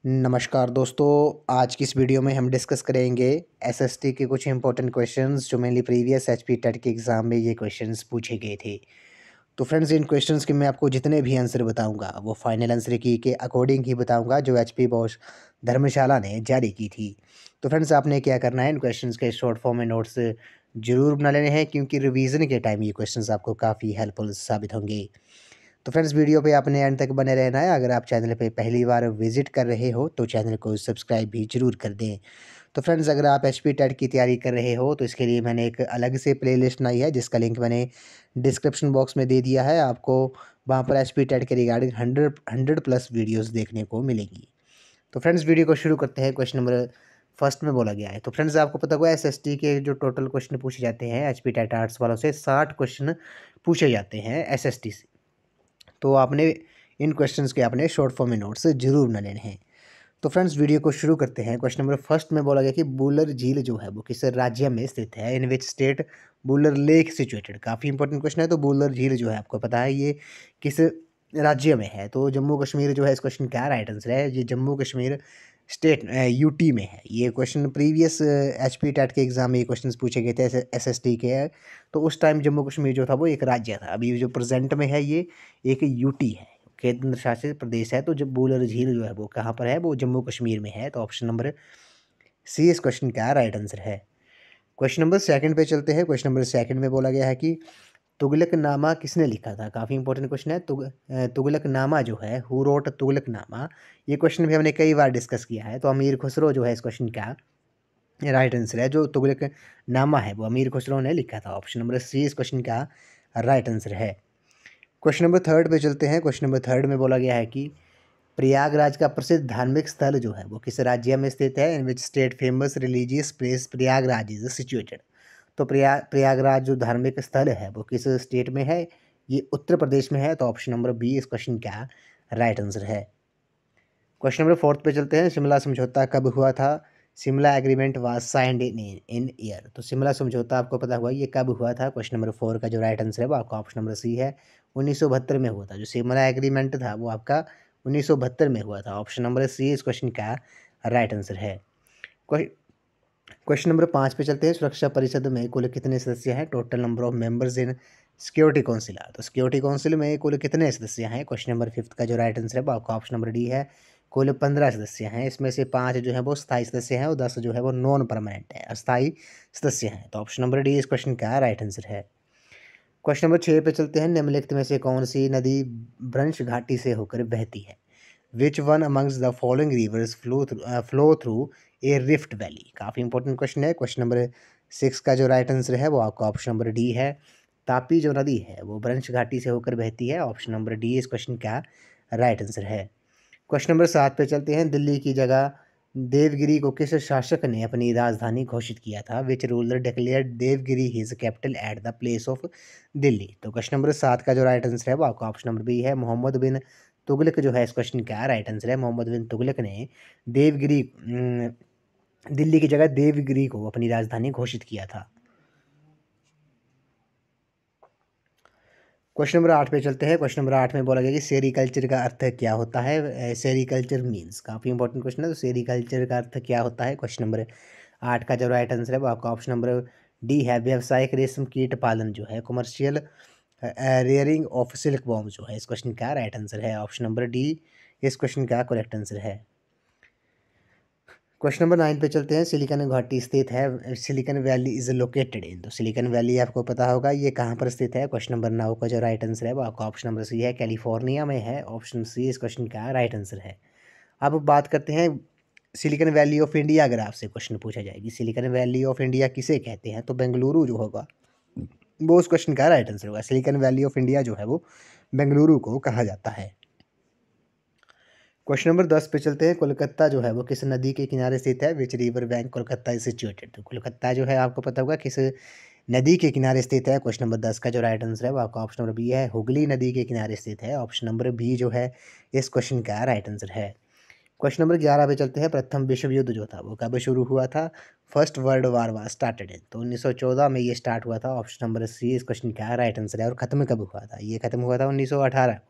नमस्कार दोस्तों। आज की इस वीडियो में हम डिस्कस करेंगे एसएसटी के कुछ इंपॉर्टेंट क्वेश्चंस जो मेनली प्रीवियस एचपी टेट के एग्ज़ाम में ये क्वेश्चंस पूछे गए थे। तो फ्रेंड्स, इन क्वेश्चंस के मैं आपको जितने भी आंसर बताऊंगा वो फाइनल आंसर की के अकॉर्डिंग ही बताऊंगा जो एचपी बॉस धर्मशाला ने जारी की थी। तो फ्रेंड्स, आपने क्या करना है, इन क्वेश्चंस के शॉर्ट फॉर्म में नोट्स ज़रूर बना लेने हैं क्योंकि रिवीजन के टाइम ये क्वेश्चंस आपको काफ़ी हेल्पफुल साबित होंगे। तो फ्रेंड्स, वीडियो पे आपने एंड तक बने रहना है। अगर आप चैनल पे पहली बार विजिट कर रहे हो तो चैनल को सब्सक्राइब भी ज़रूर कर दें। तो फ्रेंड्स, अगर आप एचपी टेट की तैयारी कर रहे हो तो इसके लिए मैंने एक अलग से प्लेलिस्ट बनाई है जिसका लिंक मैंने डिस्क्रिप्शन बॉक्स में दे दिया है। आपको वहाँ पर एचपी टेट के रिगार्डिंग हंड्रेड प्लस वीडियोज़ देखने को मिलेंगी। तो फ्रेंड्स, वीडियो को शुरू करते हैं। क्वेश्चन नंबर फर्स्ट में बोला गया है। तो फ्रेंड्स, आपको पता होगा एसएसटी के जो टोटल क्वेश्चन पूछे जाते हैं एचपी टेट आर्ट्स वालों से 60 क्वेश्चन पूछे जाते हैं एसएसटी से। तो आपने इन क्वेश्चंस के आपने शॉर्ट फॉर्म में नोट्स जरूर बना लेने हैं। तो फ्रेंड्स, वीडियो को शुरू करते हैं। क्वेश्चन नंबर फर्स्ट में बोला गया कि बुलर झील जो है वो किस राज्य में स्थित है, in which state Wular lake situated. काफ़ी इंपॉर्टेंट क्वेश्चन है। तो बुलर झील जो है आपको पता है ये किस राज्य में है, तो जम्मू कश्मीर जो है इस क्वेश्चन का राइट आंसर है। ये जम्मू कश्मीर स्टेट यूटी में है। ये क्वेश्चन प्रीवियस एचपी टेट के एग्जाम में ये क्वेश्चन पूछे गए थे एसएसटी के है। तो उस टाइम जम्मू कश्मीर जो था वो एक राज्य था। अभी जो प्रेजेंट में है ये एक यूटी है, केंद्र शासित प्रदेश है। तो जब बुलर झील जो है वो कहाँ पर है, वो जम्मू कश्मीर में है। तो ऑप्शन नंबर सी इस क्वेश्चन का राइट आंसर है। क्वेश्चन नंबर सेकंड पे चलते हैं। क्वेश्चन नंबर सेकंड में बोला गया है कि तुगलकनामा किसने लिखा था। काफ़ी इंपॉर्टेंट क्वेश्चन है। तुगलकनामा जो है, हु रोट तुगलकनामा, ये क्वेश्चन भी हमने कई बार डिस्कस किया है। तो अमीर खुसरो जो है इस क्वेश्चन का राइट आंसर है। जो तुगलकनामा है वो अमीर खुसरो ने लिखा था। ऑप्शन नंबर सी इस क्वेश्चन का राइट आंसर है। क्वेश्चन नंबर थर्ड पे चलते हैं। क्वेश्चन नंबर थर्ड में बोला गया है कि प्रयागराज का प्रसिद्ध धार्मिक स्थल जो है वो किस राज्य में स्थित है, in which state famous religious place Prayagraj is situated. तो प्रयागराज जो धार्मिक स्थल है वो किस स्टेट में है, ये उत्तर प्रदेश में है। तो ऑप्शन नंबर बी इस क्वेश्चन का राइट आंसर है। क्वेश्चन नंबर फोर्थ पे चलते हैं। शिमला समझौता कब हुआ था। Shimla agreement was signed in year. तो शिमला समझौता आपको पता हुआ ये कब हुआ था। क्वेश्चन नंबर फोर का जो राइट आंसर है वो आपका ऑप्शन नंबर सी है, 1972 में हुआ था। जो शिमला एग्रीमेंट था वो आपका 1972 में हुआ था। ऑप्शन नंबर सी इस क्वेश्चन का राइट आंसर है। क्वेश्चन नंबर पाँच पे चलते हैं। सुरक्षा परिषद में कुल कितने सदस्य हैं, total number of members in security council. तो सिक्योरिटी काउंसिल में कुल कितने सदस्य हैं। क्वेश्चन नंबर फिफ्थ का जो राइट आंसर है वो आपका ऑप्शन नंबर डी है, कुल 15 सदस्य हैं। इसमें से 5 जो है वो स्थायी सदस्य हैं और 10 जो है वो नॉन परमानेंट है, अस्थायी सदस्य हैं। तो ऑप्शन नंबर डी इस क्वेश्चन का राइट आंसर है। क्वेश्चन नंबर 6 पे चलते हैं। निम्नलिखित में से कौन सी नदी ब्रंश घाटी से होकर बहती है। Which one amongst the following rivers flow through a rift valley. काफ़ी इंपॉर्टेंट क्वेश्चन है। क्वेश्चन नंबर 6 का जो राइट आंसर है वो आपका ऑप्शन नंबर डी है। तापी जो नदी है वो ब्रंश घाटी से होकर बहती है। ऑप्शन नंबर डी इस क्वेश्चन का राइट आंसर है। क्वेश्चन नंबर 7 पे चलते हैं। दिल्ली की जगह देवगिरी को किस शासक ने अपनी राजधानी घोषित किया था। Which ruler declare Devagiri his capital at the place of Delhi. तो क्वेश्चन नंबर 7 का जो राइट आंसर है वो आपका ऑप्शन नंबर बी है, मोहम्मद बिन तुगलक जो है इस क्वेश्चन का राइट आंसर है। मोहम्मद बिन तुगलक ने देवगिरी दिल्ली की जगह देवगिरी को अपनी राजधानी घोषित किया था। क्वेश्चन नंबर 8 पे चलते हैं। क्वेश्चन नंबर 8 में बोला गया कि सेरीकल्चर का अर्थ क्या होता है। सेरीकल्चर मीन्स, काफ़ी इंपॉर्टेंट क्वेश्चन है। तो सेरीकल्चर का अर्थ क्या होता है। क्वेश्चन नंबर 8 का जो राइट आंसर है वो आपका ऑप्शन नंबर डी है, व्यावसायिक रेशम कीट पालन जो है, commercial rearing of silk worm जो है इस क्वेश्चन का राइट आंसर है। ऑप्शन नंबर डी इस क्वेश्चन का करेक्ट आंसर है। क्वेश्चन नंबर 9 पे चलते हैं। सिलिकॉन घाटी स्थित है, silicon valley is located in. तो सिलिकॉन वैली आपको पता होगा ये कहाँ पर स्थित है। क्वेश्चन नंबर 9 का जो राइट आंसर है वो आपका ऑप्शन नंबर सी है, कैलिफोर्निया में है। ऑप्शन सी इस क्वेश्चन का राइट आंसर है। अब बात करते हैं सिलिकॉन वैली ऑफ इंडिया। अगर आपसे क्वेश्चन पूछा जाए कि सिलिकॉन वैली ऑफ इंडिया किसे कहते हैं, तो बेंगलुरु जो होगा वो उस क्वेश्चन का राइट आंसर होगा। सिलिकॉन वैली ऑफ इंडिया जो है वो बेंगलुरु को कहा जाता है। क्वेश्चन नंबर 10 पे चलते हैं। कोलकाता जो है वो किस नदी के किनारे स्थित है। Which river bank Kolkata is situated. तो कोलकाता जो है आपको पता होगा किस नदी के किनारे स्थित है। क्वेश्चन नंबर 10 का जो राइट आंसर है वो आपका ऑप्शन नंबर बी है, हुगली नदी के किनारे स्थित है। ऑप्शन नंबर बी जो है इस क्वेश्चन का राइट आंसर है। क्वेश्चन नंबर 11 पे चलते हैं। प्रथम विश्व युद्ध जो था वो कब शुरू हुआ था। First world war was started in. तो 1914 में ये स्टार्ट हुआ था। ऑप्शन नंबर सी इस क्वेश्चन का राइट आंसर है। और ख़त्म कब हुआ था, ये ख़त्म हुआ था 1918।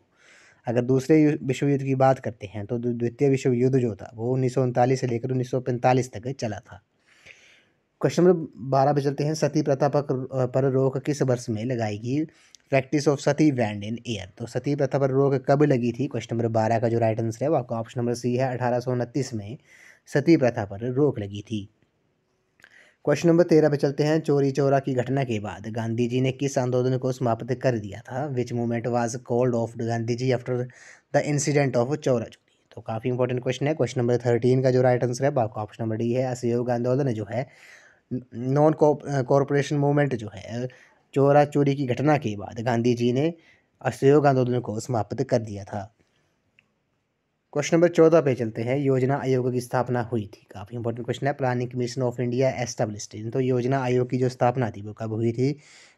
अगर दूसरे विश्व युद्ध की बात करते हैं तो द्वितीय विश्व युद्ध जो था वो 1939 से लेकर 1945 तक चला था। क्वेश्चन नंबर 12 पे चलते हैं, सती प्रथा पर रोक किस वर्ष में लगाई गई? Practice of Sati band in year. तो सती प्रथा पर रोक कब लगी थी? क्वेश्चन नंबर 12 का जो राइट आंसर है वो आपका ऑप्शन नंबर सी है, 1829 में सती प्रथा पर रोक लगी थी। क्वेश्चन नंबर 13 पे चलते हैं, चोरी चौरा की घटना के बाद गांधी जी ने किस आंदोलन को समाप्त कर दिया था? Which movement was called off Gandhi ji after the incident of Chaura Chauri. तो काफ़ी इंपॉर्टेंट क्वेश्चन है। क्वेश्चन नंबर 13 का जो राइट आंसर है आपका ऑप्शन नंबर डी है, असहयोग आंदोलन जो है, नॉन कॉरपोरेशन मूवमेंट जो है, चोरा चोरी की घटना के बाद गांधी जी ने असहयोग आंदोलन को समाप्त कर दिया था। क्वेश्चन नंबर 14 पे चलते हैं, योजना आयोग की स्थापना हुई थी। काफ़ी इंपॉर्टेंट क्वेश्चन है। Planning commission of India established. तो योजना आयोग की जो स्थापना थी वो कब हुई थी?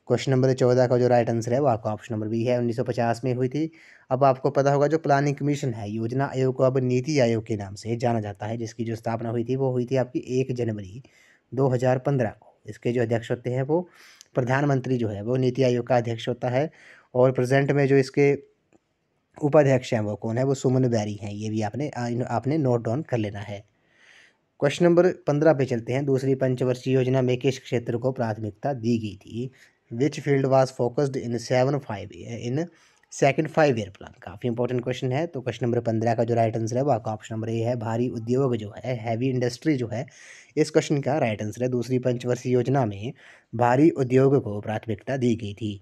क्वेश्चन नंबर 14 का जो राइट आंसर है वो आपका ऑप्शन नंबर बी है, 1950 में हुई थी। अब आपको पता होगा जो प्लानिंग कमीशन है, योजना आयोग को अब नीति आयोग के नाम से जाना जाता है, जिसकी जो स्थापना हुई थी वो हुई थी आपकी 1 जनवरी 2015 को। इसके जो अध्यक्ष होते हैं वो प्रधानमंत्री जो है वो नीति आयोग का अध्यक्ष होता है, और प्रेजेंट में जो इसके उपाध्यक्ष हैं वो कौन है? वो सुमन बैरी हैं। ये भी आपने नोट डाउन कर लेना है। क्वेश्चन नंबर 15 पे चलते हैं, दूसरी पंचवर्षीय योजना में किस क्षेत्र को प्राथमिकता दी गई थी? Which field was focused in second 5 year plan. काफ़ी इंपॉर्टेंट क्वेश्चन है। तो क्वेश्चन नंबर 15 का जो राइट आंसर है वो आपका ऑप्शन नंबर ए है, भारी उद्योग जो है, हैवी इंडस्ट्री जो है, इस क्वेश्चन का राइट आंसर है। दूसरी पंचवर्षीय योजना में भारी उद्योग को प्राथमिकता दी गई थी।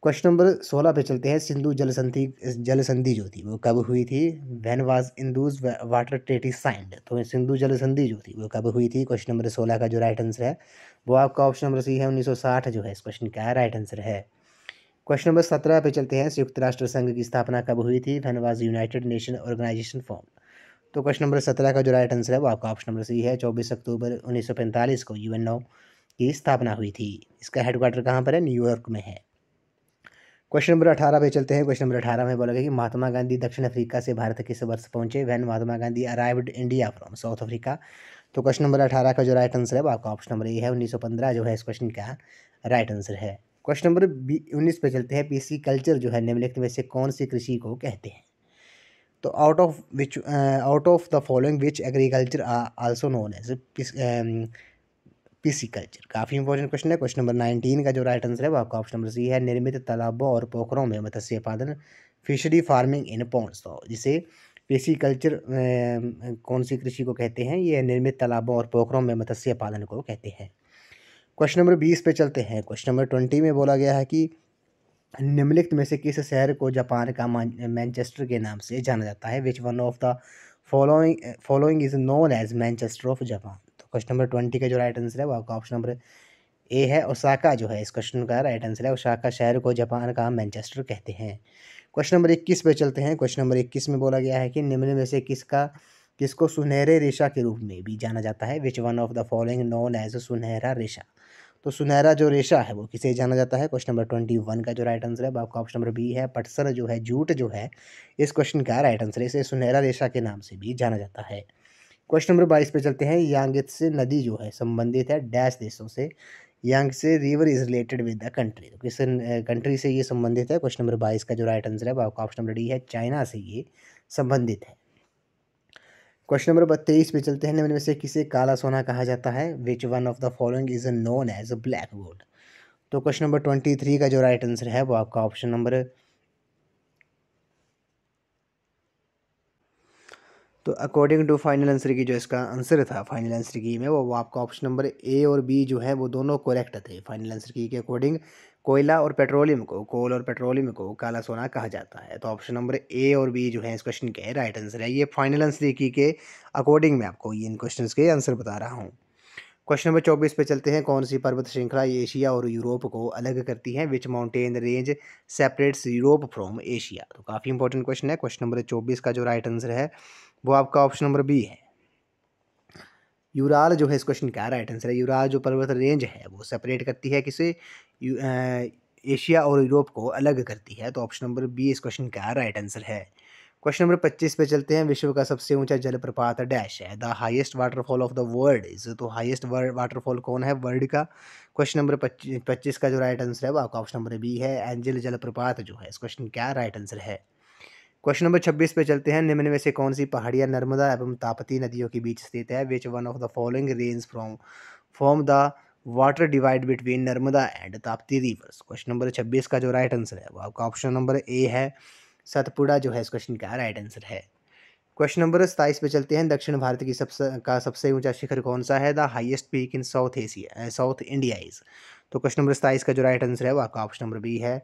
क्वेश्चन नंबर 16 पे चलते हैं, सिंधु जल संधि जो थी वो कब हुई थी? When was Indus water treaty signed. तो सिंधु जल संधि जो थी वो कब हुई थी? क्वेश्चन नंबर 16 का जो राइट आंसर है वो आपका ऑप्शन नंबर सी है, 1960 जो है इस क्वेश्चन का राइट आंसर है। क्वेश्चन नंबर 17 पे चलते हैं, संयुक्त राष्ट्र संघ की स्थापना कब हुई थी? When was United Nation Organisation form. तो क्वेश्चन नंबर 17 का जो राइट आंसर है वो आपका ऑप्शन नंबर सी है, 24 अक्टूबर 1945 को यूएनओ की स्थापना हुई थी। इसका हेडक्वार्टर कहाँ पर है? न्यूयॉर्क में है। क्वेश्चन नंबर 18 पे चलते हैं। क्वेश्चन नंबर 18 में बोला गया कि महात्मा गांधी दक्षिण अफ्रीका से भारत किस वर्ष पहुंचे? When Mahatma Gandhi arrived India from south Africa. तो क्वेश्चन नंबर 18 का जो राइट आंसर है वो आपका ऑप्शन नंबर ए है, 1915 जो है इस क्वेश्चन का राइट आंसर है। क्वेश्चन नंबर 19 पे चलते हैं, पीसी कल्चर जो है निम्नलिखित में से कौन सी कृषि को कहते हैं? तो out of the following which agriculture also known as pisciculture. काफ़ी इंपॉर्टेंट क्वेश्चन है। क्वेश्चन नंबर 19 का जो राइट आंसर है वो आपका ऑप्शन नंबर सी है, निर्मित तालाबों और पोखरों में मत्स्य पालन, फिशरी फार्मिंग इन पॉन्ड्स। तो जिसे पिसिकल्चर कौन सी कृषि को कहते हैं? ये निर्मित तालाबों और पोखरों में मत्स्य पालन को कहते हैं। क्वेश्चन नंबर 20 पे चलते हैं। क्वेश्चन नंबर 20 में बोला गया है कि निम्नलिखित में से किस शहर को जापान का मैनचेस्टर के नाम से जाना जाता है? Which one of the following is known as Manchester of Japan. तो क्वेश्चन नंबर 20 का जो राइट आंसर है वो आपका ऑप्शन नंबर ए है, ओसाका जो है इस क्वेश्चन का राइट आंसर है। ओसाका शहर को जापान का मैनचेस्टर कहते हैं। क्वेश्चन नंबर 21 पे चलते हैं। क्वेश्चन नंबर 21 में बोला गया है कि निम्न में से किसको सुनहरे रेशा के रूप में भी जाना जाता है? Which one of the following known as सुनहरा रेशा। तो सुनहरा जो रेशा है वो किसे जाना जाता है? क्वेश्चन नंबर 21 का जो राइट आंसर है वो आपका ऑप्शन नंबर बी है, पटसन जो है, जूट जो है, इस क्वेश्चन का राइट आंसर है। इसे सुनहरा रेशा के नाम से भी जाना जाता है। क्वेश्चन नंबर 22 पे चलते हैं, यांगत्से नदी जो है संबंधित है डैश देशों से? Yangtze river is related with the country. तो किस कंट्री से ये संबंधित है? क्वेश्चन नंबर 22 का जो राइट आंसर है वो आपका ऑप्शन नंबर डी है, चाइना से ये संबंधित है। क्वेश्चन नंबर 23 पे चलते हैं, निम्न में से किसे काला सोना कहा जाता है? Which one of the following is known as black gold. तो क्वेश्चन नंबर 23 का जो राइट आंसर है वो आपका ऑप्शन नंबर, तो अकॉर्डिंग टू फाइनल आंसर की जो इसका आंसर था फाइनल आंसर की में वो आपका ऑप्शन नंबर ए और बी जो है वो दोनों करेक्ट थे। फाइनल आंसर की के अकॉर्डिंग कोयला और कोल और पेट्रोलियम को काला सोना कहा जाता है। तो ऑप्शन नंबर ए और बी जो है इस क्वेश्चन के राइट आंसर है। ये फाइनल आंसर की के अकॉर्डिंग मैं आपको ये इन क्वेश्चन के आंसर बता रहा हूँ। क्वेश्चन नंबर 24 पे चलते हैं, कौन सी पर्वत श्रृंखला एशिया और यूरोप को अलग करती है? Which mountain range separates Europe from Asia. तो काफ़ी इंपॉर्टेंट क्वेश्चन है। क्वेश्चन नंबर 24 का जो राइट आंसर है वो आपका ऑप्शन नंबर बी है, यूराल जो है इस क्वेश्चन का राइट आंसर है। यूराल जो पर्वत रेंज है वो सेपरेट करती है किसे? एशिया और यूरोप को अलग करती है। तो ऑप्शन नंबर बी इस क्वेश्चन का राइट आंसर है। क्वेश्चन नंबर 25 पे चलते हैं, विश्व का सबसे ऊंचा जलप्रपात डैश है? The highest waterfall of the world is. तो हाईएस्ट वाटरफॉल कौन है वर्ल्ड का? क्वेश्चन नंबर 25 का जो राइट आंसर है वो आपका ऑप्शन नंबर बी है, एंजल जलप्रपात जो है इस क्वेश्चन का राइट आंसर है। क्वेश्चन नंबर 26 पे चलते हैं। निम्न में से कौन सी पहाड़ियाँ नर्मदा एवं ताप्ती नदियों के बीच स्थित है? Which one of the following range from form the water divide between Narmada and Tapti reverse? Question number 26 का जो राइट आंसर है वो आपका ऑप्शन नंबर ए है, सतपुड़ा जो है इस क्वेश्चन का राइट आंसर है। क्वेश्चन नंबर 27 पे चलते हैं। दक्षिण भारत की सबसे ऊंचा शिखर कौन सा है? The highest peak in south India is. तो क्वेश्चन नंबर 27 का जो राइट आंसर है वो आपका ऑप्शन नंबर बी है,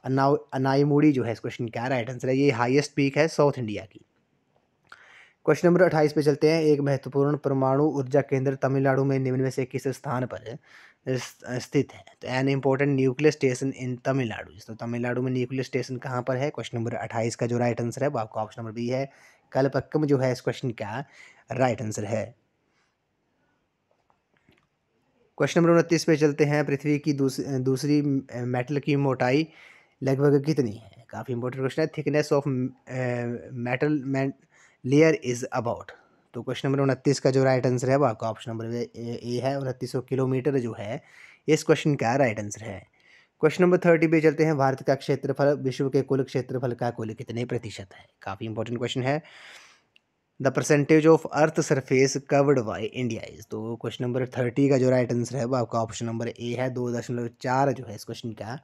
अनाईमुड़ी जो है इस क्वेश्चन का राइट आंसर है। ये हाईएस्ट पीक है साउथ इंडिया की। क्वेश्चन नंबर 28 पे चलते हैं। एक महत्वपूर्ण परमाणु ऊर्जा केंद्र तमिलनाडु में निम्न में से किस स्थान पर स्थित है? तो एन इम्पोर्टेंट न्यूक्लियर स्टेशन इन तमिलनाडु। तो तमिलनाडु में न्यूक्लियर स्टेशन कहाँ पर है? क्वेश्चन नंबर 28 का जो राइट आंसर है वो आपका ऑप्शन नंबर बी है, कलपक्कम जो है इस क्वेश्चन का राइट आंसर है। क्वेश्चन नंबर 29 पे चलते हैं। पृथ्वी की दूसरी मेटल की मोटाई लगभग कितनी है? काफ़ी इंपॉर्टेंट क्वेश्चन है। Thickness of metal layer is about. तो क्वेश्चन नंबर 29 का जो राइट आंसर है वो आपका ऑप्शन नंबर ए है, 2900 किलोमीटर जो है इस क्वेश्चन का राइट आंसर है। क्वेश्चन नंबर 30 पे चलते हैं। भारत का क्षेत्रफल विश्व के कुल क्षेत्रफल का कुल कितने प्रतिशत है? काफ़ी इंपॉर्टेंट क्वेश्चन है। The percentage of earth surface covered by India is. तो क्वेश्चन नंबर 30 का जो राइट आंसर है वो आपका ऑप्शन नंबर ए है, 2.4 जो है इस क्वेश्चन का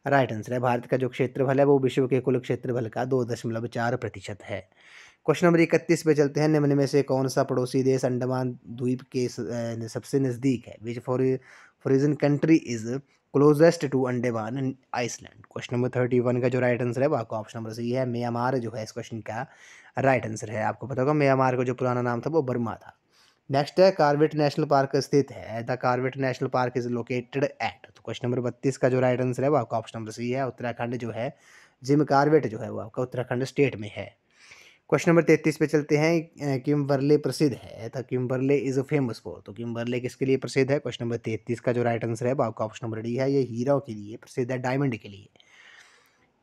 राइट आंसर है। भारत का जो क्षेत्रफल है वो विश्व के कुल क्षेत्रफल का 2.4% है। क्वेश्चन नंबर 31 पे चलते हैं। निम्न में से कौन सा पड़ोसी देश अंडमान द्वीप के सबसे नज़दीक है? Which foreign country is closest to Andaman island? Question number 31 का जो राइट आंसर है वो आपका ऑप्शन नंबर सी है, म्यांमार जो है इस क्वेश्चन का राइट आंसर है। आपको पता होगा म्यांमार का जो पुराना नाम था वो बर्मा था। नेक्स्ट है, कार्बेट नेशनल पार्क स्थित है। The Corbett national park is located at. तो क्वेश्चन नंबर 32 का जो राइट आंसर है वो आपका ऑप्शन नंबर सी है, उत्तराखंड जो है जिम कार्बेट जो है वो आपका उत्तराखंड स्टेट में है। क्वेश्चन नंबर 33 पे चलते हैं। किम्बरले प्रसिद्ध है? The Kimberley is famous for. तो किम्बरले किसके लिए प्रसिद्ध है? क्वेश्चन नंबर 33 का जो राइट आंसर है वो आपका ऑप्शन नंबर डी है, ये हीरो के लिए प्रसिद्ध है, डायमंड के लिए।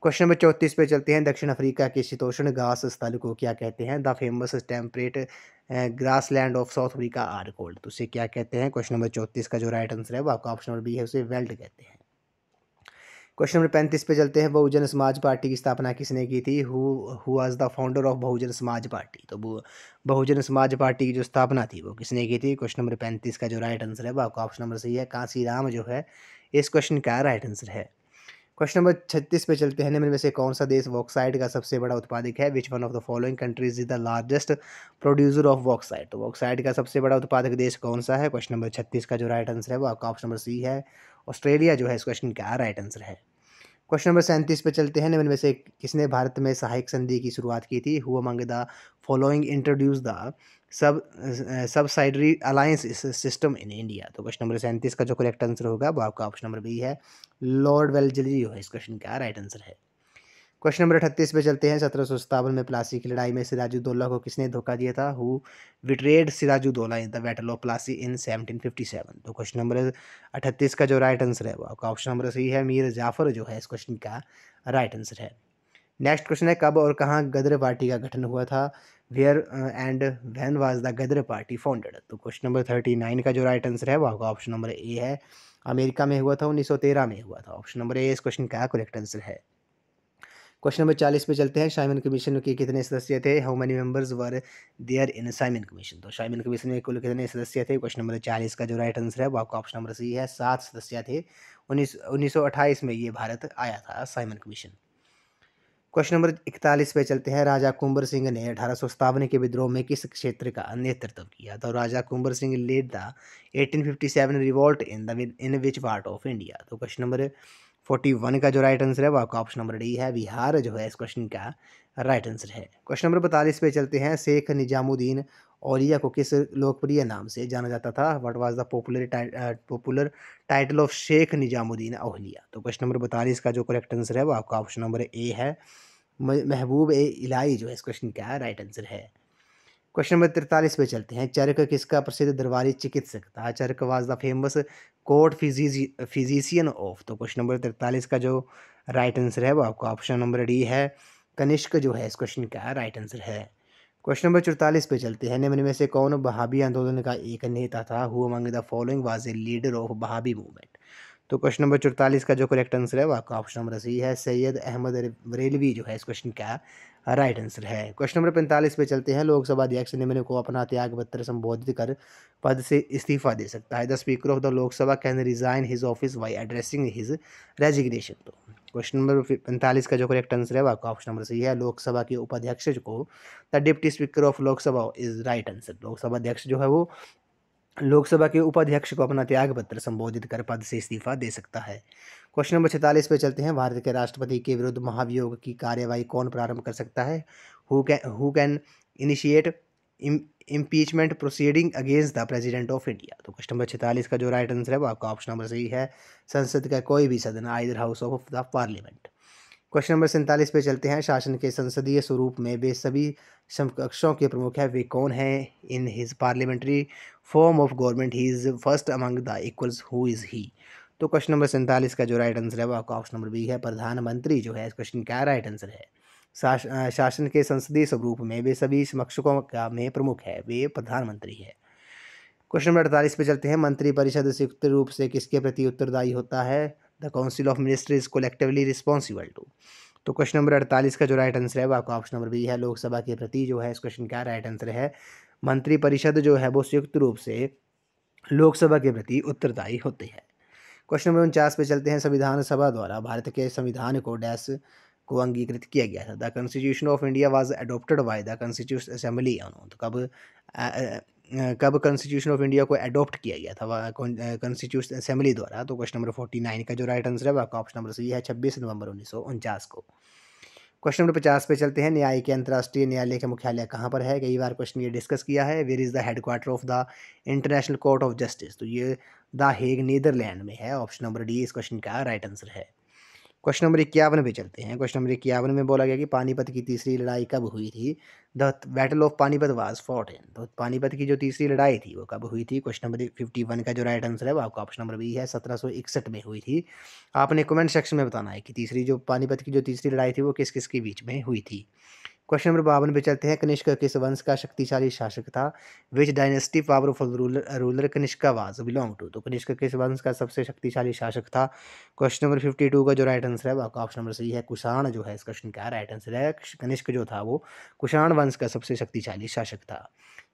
क्वेश्चन नंबर 34 पे चलते हैं। दक्षिण अफ्रीका के शीतोष्ण घास स्थल को क्या कहते हैं? The famous temperate grass land of south Africa are called. तो उसे क्या कहते हैं? क्वेश्चन नंबर 34 का जो राइट आंसर है वो आपका ऑप्शन नंबर बी है, उसे वेल्ड कहते हैं। क्वेश्चन नंबर 35 पे चलते हैं। बहुजन समाज पार्टी की स्थापना किसने की थी? Who was the founder of Bahujan Samaj Party. तो बहुजन समाज पार्टी की जो स्थापना थी वो किसने की थी? क्वेश्चन नंबर 35 का जो राइट आंसर है वो आपका ऑप्शन नंबर सही है, कांसीराम जो है इस क्वेश्चन का राइट आंसर है। क्वेश्चन नंबर 36 पे चलते हैं। निम्न में से कौन सा देश बॉक्साइट का सबसे बड़ा उत्पादक है? Which one of the following countries is the largest producer of bauxite. तो बॉक्साइट का सबसे बड़ा उत्पादक देश कौन सा है? क्वेश्चन नंबर 36 का जो राइट आंसर है वो आपका ऑप्शन नंबर सी है, ऑस्ट्रेलिया जो है इस क्वेश्चन का राइट आंसर है। क्वेश्चन नंबर 37 पे चलते हैं। निम्न में से किसने भारत में सहायक संधि की शुरुआत की थी? Who among the following introduce the sub subsidiary alliance system in India. तो क्वेश्चन नंबर 37 का जो करेक्ट आंसर होगा वो आपका ऑप्शन नंबर बी है, लॉर्ड वेल्लेसली जो है इस क्वेश्चन का राइट आंसर है। क्वेश्चन नंबर 38 पे चलते हैं। 1757 में प्लासी की लड़ाई में सिराजुद्दौला को किसने धोखा दिया था? Who betrayed Sirajuddaula in the battle of Plassey in 1757। तो क्वेश्चन नंबर 38 का जो राइट आंसर है वो आपका ऑप्शन नंबर सही है, मीर जाफर जो है इस क्वेश्चन का राइट आंसर है। नेक्स्ट क्वेश्चन है, कब और कहाँ गदर पार्टी का गठन हुआ था? Where and when was the Ghadar party founded. तो क्वेश्चन नंबर 39 का जो राइट आंसर है वो आपका ऑप्शन नंबर ए है, अमेरिका में हुआ था, 1913 में हुआ था। ऑप्शन नंबर ए इस क्वेश्चन का करेक्ट आंसर है। क्वेश्चन नंबर 40 पे चलते हैं। साइमन कमीशन के कितने सदस्य थे? How many members were there in Simon commission. तो साइमन कमीशन में कुल कितने सदस्य थे? क्वेश्चन नंबर 40 का जो राइट आंसर है वो आपका ऑप्शन नंबर सी है, 7 सदस्य थे। 1928 में ये भारत आया था साइमन कमीशन। क्वेश्चन नंबर 41 पे चलते हैं। राजा कुंवर सिंह ने 1857 के विद्रोह में किस क्षेत्र का नेतृत्व किया? तो Raja Kunwar Singh led the 1857 revolt in which part of India. तो क्वेश्चन नंबर 41 का जो राइट आंसर है वो आपका ऑप्शन नंबर डी है, बिहार जो है इस क्वेश्चन का राइट आंसर है। क्वेश्चन नंबर 42 पे चलते हैं। शेख निजामुद्दीन औलिया को किस लोकप्रिय नाम से जाना जाता था? What was the popular title of Sheikh Nizamuddin Auliya. तो क्वेश्चन नंबर 42 का जो करेक्ट आंसर है वो आपका ऑप्शन नंबर ए है, महबूब ए इलाही जो है इस क्वेश्चन का राइट आंसर है। क्वेश्चन नंबर 43 पे चलते हैं। चरक किसका प्रसिद्ध दरबारी चिकित्सक था? Charaka was the famous court physician of. तो क्वेश्चन नंबर 43 का जो राइट आंसर है वो आपका ऑप्शन नंबर डी है, कनिष्क जो है इस क्वेश्चन का राइट आंसर है। क्वेश्चन नंबर 44 पे चलते हैं। निम्न में से कौन बहाबी आंदोलन का एक नेता था? Who among the following was a leader of Wahabi movement. तो क्वेश्चन नंबर 44 का जो करेक्ट आंसर है वो आपका ऑप्शन नंबर सी है, सैयद अहमद बरेलवी जो है इस क्वेश्चन का राइट आंसर है। क्वेश्चन नंबर 45 पे चलते हैं। लोकसभा अध्यक्ष निम्न को अपना त्याग पत्र संबोधित कर पद से इस्तीफा दे सकता है। The speaker of the Lok Sabha can resign his office by addressing his resignation. तो क्वेश्चन नंबर 45 का जो करेक्ट आंसर है वो आपका ऑप्शन नंबर सही है। लोकसभा के उपाध्यक्ष को the deputy speaker of Lok Sabha is right answer. Lok Sabha अध्यक्ष जो है वो लोकसभा के उपाध्यक्ष को अपना त्याग पत्र संबोधित कर पद से इस्तीफा दे सकता है। क्वेश्चन नंबर 46 पे चलते हैं। भारत के राष्ट्रपति के विरुद्ध महाभियोग की कार्यवाही कौन प्रारंभ कर सकता है? Who can initiate impeachment proceeding against the president of India. तो क्वेश्चन नंबर 46 का जो राइट आंसर है वो आपका ऑप्शन नंबर सही है। संसद का कोई भी सदन, either house of the parliament. Question number 47 पे चलते हैं। शासन के संसदीय स्वरूप में वे सभी समकक्षों के प्रमुख है, वे कौन है? In his parliamentary form of government he is first among the equals, who is he? तो क्वेश्चन नंबर 47 का जो राइट आंसर है वो आपका ऑप्शन नंबर बी है। प्रधानमंत्री जो है इस क्वेश्चन का राइट आंसर है। शासन के संसदीय स्वरूप में वे सभी समकक्षों का में प्रमुख है, वे प्रधानमंत्री है। क्वेश्चन नंबर 48 पे चलते हैं। मंत्रिपरिषद संयुक्त रूप से किसके प्रति उत्तरदायी होता है? The council of minister is collectively responsible to. तो क्वेश्चन नंबर 48 का जो राइट आंसर है वो आपका ऑप्शन नंबर बी है। लोकसभा के प्रति जो है इस क्वेश्चन का राइट आंसर है। मंत्रिपरिषद जो है वो संयुक्त रूप से लोकसभा के प्रति उत्तरदायी होते हैं। क्वेश्चन नंबर 49 पे चलते हैं। संविधान सभा द्वारा भारत के संविधान को डैश को अंगीकृत किया गया था। The constitution of India was adopted by the constitution assembly. तो कब कॉन्स्टिट्यूशन ऑफ इंडिया को अडॉप्ट किया गया था कॉन्स्टिट्यूशन असेंबली द्वारा? तो क्वेश्चन नंबर 49 का जो राइट आंसर है वो आपका ऑप्शन नंबर सही है। 26 नवंबर 1949 को। क्वेश्चन नंबर 50 पे चलते हैं। न्याय के अंतर्राष्ट्रीय न्यायालय का मुख्यालय कहाँ पर है? कई बार क्वेश्चन ये डिस्कस किया है। Where is the headquarter of the international court of justice? तो ये द हेग नीदरलैंड में है। ऑप्शन नंबर डी इस क्वेश्चन का राइट आंसर है। क्वेश्चन नंबर 51 पे चलते हैं। क्वेश्चन नंबर 51 में बोला गया कि पानीपत की तीसरी लड़ाई कब हुई थी? The battle of Panipat was fought in. तो पानीपत की जो तीसरी लड़ाई थी वो कब हुई थी? क्वेश्चन नंबर 51 का जो राइट आंसर है वो आपका ऑप्शन नंबर बी है। 1761 में हुई थी। आपने कमेंट सेक्शन में बताना है कि तीसरी जो पानीपत की जो तीसरी लड़ाई थी वो किस किस के बीच में हुई थी। क्वेश्चन नंबर 52 पे चलते हैं। कनिष्क किस वंश का शक्तिशाली शासक था? Which dynasty powerful ruler Kanishka was belong to. तो कनिष्क किस वंश का सबसे शक्तिशाली शासक था? क्वेश्चन नंबर 52 का जो राइट आंसर है वो आपका ऑप्शन नंबर सही है। कुषाण जो है इस क्वेश्चन का राइट आंसर है। कनिष्क जो था वो कुषाण वंश का सबसे शक्तिशाली शासक था।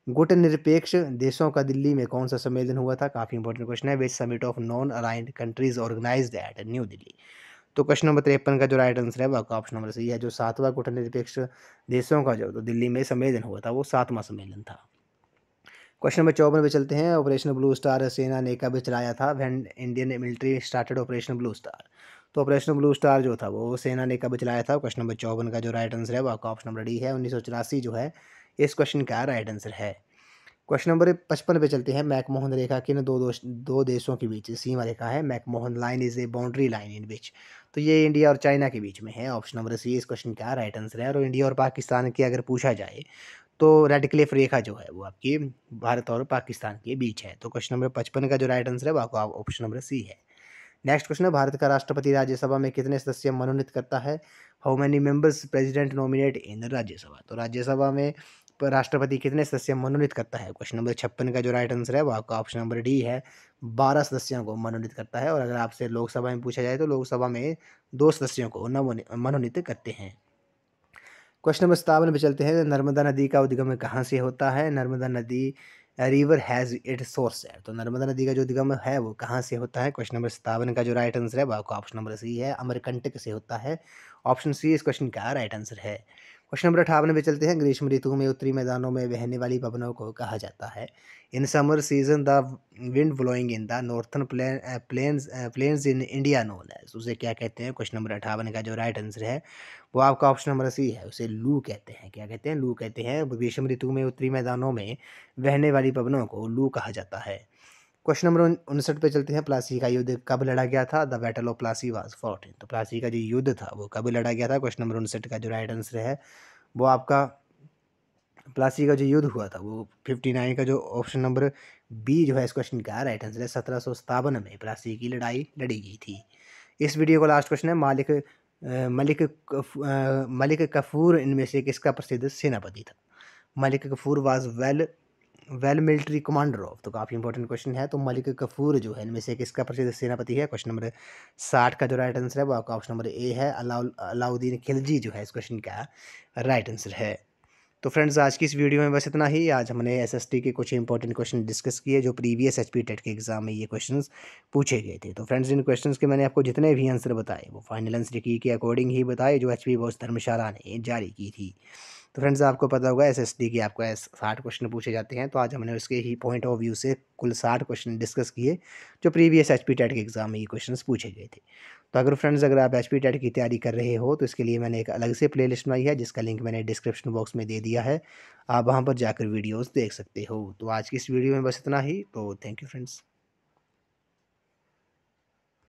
गुट निरपेक्ष देशों का दिल्ली में कौन सा सम्मेलन हुआ था? काफी इंपॉर्टेंट क्वेश्चन है। Which summit of non aligned countries organised at New Delhi. तो क्वेश्चन नंबर 53 का जो राइट आंसर है वो आपका ऑप्शन नंबर सही है। जो 7वां गुटनिरपेक्ष देशों का जो तो दिल्ली में सम्मेलन हुआ था वो 7वां सम्मेलन था। क्वेश्चन नंबर 54 पे चलते हैं। ऑपरेशन ब्लू स्टार सेना ने कब चलाया था? When Indian military started operation blue star. तो ऑपरेशन ब्लू स्टार जो था वो सेना ने कब चलाया था? क्वेश्चन नंबर 54 का जो राइट आंसर है वो आपका ऑप्शन नंबर डी है। 1984 जो है इस क्वेश्चन का राइट आंसर है। क्वेश्चन नंबर 55 पे चलते हैं। मैकमोहन रेखा किन दो देशों के बीच सीमा रेखा है? McMahon line is a boundary line in which. तो ये इंडिया और चाइना के बीच में है। ऑप्शन नंबर सी इस क्वेश्चन का राइट आंसर है। और इंडिया और पाकिस्तान की अगर पूछा जाए तो रेड क्लिफ रेखा जो है वो आपकी भारत और पाकिस्तान के बीच है। तो क्वेश्चन नंबर 55 का जो राइट आंसर है वो आपका ऑप्शन नंबर सी है। नेक्स्ट क्वेश्चन है। भारत का राष्ट्रपति राज्यसभा में कितने सदस्य मनोनीत करता है? How many members president nominate in Rajya Sabha. तो राज्यसभा में राष्ट्रपति कितने सदस्य मनोनीत करता है? क्वेश्चन नंबर 56 का जो राइट आंसर है वो आपका ऑप्शन नंबर डी है। 12 सदस्यों को मनोनीत करता है। और अगर आपसे लोकसभा में पूछा जाए तो लोकसभा में 2 सदस्यों को मनोनीत करते हैं। क्वेश्चन नंबर 57 पे चलते हैं। नर्मदा नदी का उद्गम कहाँ से होता है? नर्मदा नदी रिवर हैज़ इट सोर्स है। तो नर्मदा नदी का जो उद्गम है वो कहाँ से होता है? क्वेश्चन नंबर 57 का जो राइट आंसर है वो आपका ऑप्शन नंबर सी है। अमरकंटक से होता है। ऑप्शन सी इस क्वेश्चन का राइट आंसर है। क्वेश्चन नंबर 58 पे चलते हैं। ग्रीष्म ऋतु में उत्तरी मैदानों में बहने वाली पवनों को कहा जाता है? In summer season the wind blowing in the northern plains in India known है। उसे क्या कहते हैं? क्वेश्चन नंबर 58 का जो राइट आंसर है वो आपका ऑप्शन नंबर सी है। उसे लू कहते हैं। क्या कहते हैं? लू कहते हैं। ग्रीष्म ऋतु में उत्तरी मैदानों में बहने वाली पवनों को लू कहा जाता है। क्वेश्चन नंबर 59 पे चलते हैं। प्लासी का युद्ध कब लड़ा गया था? The battle of Plassey was fought in. तो प्लासी का जो युद्ध था वो कब लड़ा गया था? क्वेश्चन नंबर 59 का जो राइट आंसर है वो आपका प्लासी का जो युद्ध हुआ था वो 59 का जो ऑप्शन नंबर बी जो है इस क्वेश्चन का राइट आंसर है। 1757 में प्लासी की लड़ाई लड़ी गई थी। इस वीडियो का लास्ट क्वेश्चन है। मलिक कफूर इनमें से किसका प्रसिद्ध सेनापति था? Malik Kafur was well well military commander of, तो काफ़ी इंपॉर्टेंट क्वेश्चन है। तो मलिक कफूर जो है इनमें से किसका प्रसिद्ध सेनापति है? क्वेश्चन नंबर 60 का जो राइट आंसर है वो आपका ऑप्शन नंबर ए है, अलाउद्दीन खिलजी जो है इस क्वेश्चन का राइट आंसर है। तो फ्रेंड्स आज की इस वीडियो में बस इतना ही। आज हमने एसएसटी के कुछ इंपॉर्टेंट क्वेश्चन डिस्कस किए जो प्रीवियस एचपी टेट के एग्जाम में ये क्वेश्चंस पूछे गए थे। तो फ्रेंड्स इन क्वेश्चंस के मैंने आपको जितने भी आंसर बताए वो फाइनल आंसर की के अकॉर्डिंग ही बताए जो एचपी बॉस धर्मशाला ने जारी की थी। तो फ्रेंड्स आपको पता होगा एसएसटी के आपको 60 क्वेश्चन पूछे जाते हैं, तो आज हमने उसके ही पॉइंट ऑफ व्यू से कुल 60 क्वेश्चन डिस्कस किए जो प्रीवियस एचपी टेट के एग्जाम में ये क्वेश्चंस पूछे गए थे। तो अगर आप एचपी टेट की तैयारी कर रहे हो तो इसके लिए मैंने एक अलग से प्लेलिस्ट बनाई है जिसका लिंक मैंने डिस्क्रिप्शन बॉक्स में दे दिया है, आप वहाँ पर जाकर वीडियोस देख सकते हो। तो आज की इस वीडियो में बस इतना ही, तो थैंक यू फ्रेंड्स।